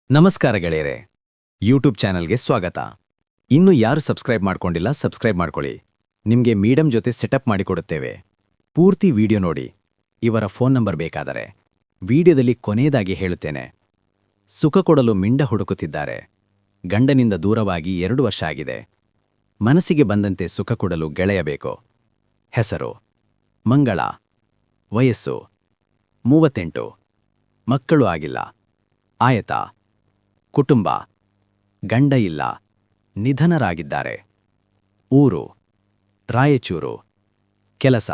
ನಮಸ್ಕಾರ ಗೆಳೆಯರೆ, ಯೂಟ್ಯೂಬ್ ಚಾನಲ್ಗೆ ಸ್ವಾಗತ. ಇನ್ನೂ ಯಾರು ಸಬ್ಸ್ಕ್ರೈಬ್ ಮಾಡ್ಕೊಂಡಿಲ್ಲ ಸಬ್ಸ್ಕ್ರೈಬ್ ಮಾಡ್ಕೊಳ್ಳಿ. ನಿಮಗೆ ಮೀಡಮ್ ಜೊತೆ ಸೆಟಪ್ ಮಾಡಿಕೊಡುತ್ತೇವೆ. ಪೂರ್ತಿ ವಿಡಿಯೋ ನೋಡಿ. ಇವರ ಫೋನ್ ನಂಬರ್ ಬೇಕಾದರೆ ವಿಡಿಯೋದಲ್ಲಿ ಕೊನೆಯದಾಗಿ ಹೇಳುತ್ತೇನೆ. ಸುಖ ಕೊಡಲು ಮಿಂಡ ಹುಡುಕುತ್ತಿದ್ದಾರೆ. ಗಂಡನಿಂದ ದೂರವಾಗಿ 2 ವರ್ಷ ಆಗಿದೆ. ಮನಸ್ಸಿಗೆ ಬಂದಂತೆ ಸುಖ ಕೊಡಲು ಗೆಳೆಯ ಬೇಕು. ಹೆಸರು ಮಂಗಳ. ವಯಸ್ಸು 38. ಮಕ್ಕಳು ಆಗಿಲ್ಲ. ಆಯತ ಕುಟುಂಬ ಗಂಡ ಇಲ್ಲ, ನಿಧನರಾಗಿದ್ದಾರೆ. ಊರು ರಾಯಚೂರು. ಕೆಲಸ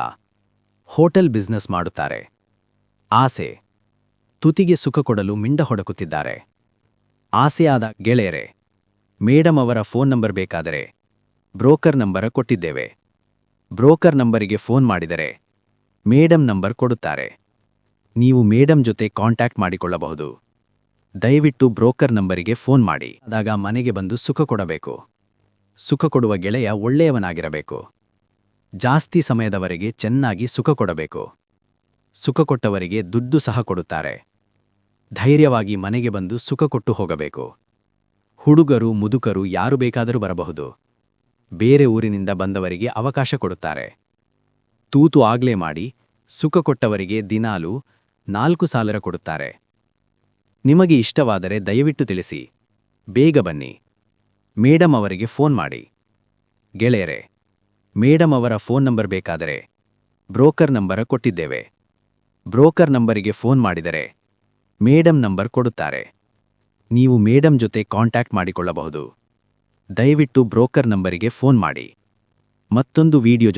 ಹೋಟೆಲ್ ಬಿಸ್ನೆಸ್ ಮಾಡುತ್ತಾರೆ. ಆಸೆ ತುತಿಗೆ ಸುಖ ಕೊಡಲು ಮಿಂಡ ಹೊಡಕುತ್ತಿದ್ದಾರೆ. ಆಸೆಯಾದ ಗೆಳೆಯರೆ, ಮೇಡಮ್ ಅವರ ಫೋನ್ ನಂಬರ್ ಬೇಕಾದರೆ ಬ್ರೋಕರ್ ನಂಬರ ಕೊಟ್ಟಿದ್ದೇವೆ. ಬ್ರೋಕರ್ ನಂಬರಿಗೆ ಫೋನ್ ಮಾಡಿದರೆ ಮೇಡಮ್ ನಂಬರ್ ಕೊಡುತ್ತಾರೆ. ನೀವು ಮೇಡಮ್ ಜೊತೆ ಕಾಂಟ್ಯಾಕ್ಟ್ ಮಾಡಿಕೊಳ್ಳಬಹುದು. ದಯವಿಟ್ಟು ಬ್ರೋಕರ್ ನಂಬರಿಗೆ ಫೋನ್ ಮಾಡಿ. ಆದಾಗ ಮನೆಗೆ ಬಂದು ಸುಖ ಕೊಡಬೇಕು. ಸುಖ ಕೊಡುವ ಗೆಳೆಯ ಒಳ್ಳೆಯವನಾಗಿರಬೇಕು. ಜಾಸ್ತಿ ಸಮಯದವರೆಗೆ ಚೆನ್ನಾಗಿ ಸುಖ ಕೊಡಬೇಕು. ಸುಖ ಕೊಟ್ಟವರಿಗೆ ದುಡ್ಡು ಸಹ ಕೊಡುತ್ತಾರೆ. ಧೈರ್ಯವಾಗಿ ಮನೆಗೆ ಬಂದು ಸುಖ ಕೊಟ್ಟು ಹೋಗಬೇಕು. ಹುಡುಗರು ಮುದುಕರು ಯಾರು ಬೇಕಾದರೂ ಬರಬಹುದು. ಬೇರೆ ಊರಿನಿಂದ ಬಂದವರಿಗೆ ಅವಕಾಶ ಕೊಡುತ್ತಾರೆ. ತೂತು ಆಗ್ಲೇ ಮಾಡಿ ಸುಖ ಕೊಟ್ಟವರಿಗೆ ದಿನಾಲೂ 4,000 ಕೊಡುತ್ತಾರೆ. ನಿಮಗೆ ಇಷ್ಟವಾದರೆ ದಯವಿಟ್ಟು ತಿಳಿಸಿ. ಬೇಗ ಬನ್ನಿ. ಮೇಡಮ್ ಅವರಿಗೆ ಫೋನ್ ಮಾಡಿ. ಗೆಳೆಯರೆ, ಮೇಡಮ್ ಅವರ ಫೋನ್ ನಂಬರ್ ಬೇಕಾದರೆ ಬ್ರೋಕರ್ ನಂಬರ ಕೊಟ್ಟಿದ್ದೇವೆ. ಬ್ರೋಕರ್ ನಂಬರಿಗೆ ಫೋನ್ ಮಾಡಿದರೆ ಮೇಡಮ್ ನಂಬರ್ ಕೊಡುತ್ತಾರೆ. ನೀವು ಮೇಡಮ್ ಜೊತೆ ಕಾಂಟ್ಯಾಕ್ಟ್ ಮಾಡಿಕೊಳ್ಳಬಹುದು. ದಯವಿಟ್ಟು ಬ್ರೋಕರ್ ನಂಬರಿಗೆ ಫೋನ್ ಮಾಡಿ. ಮತ್ತೊಂದು ವಿಡಿಯೋ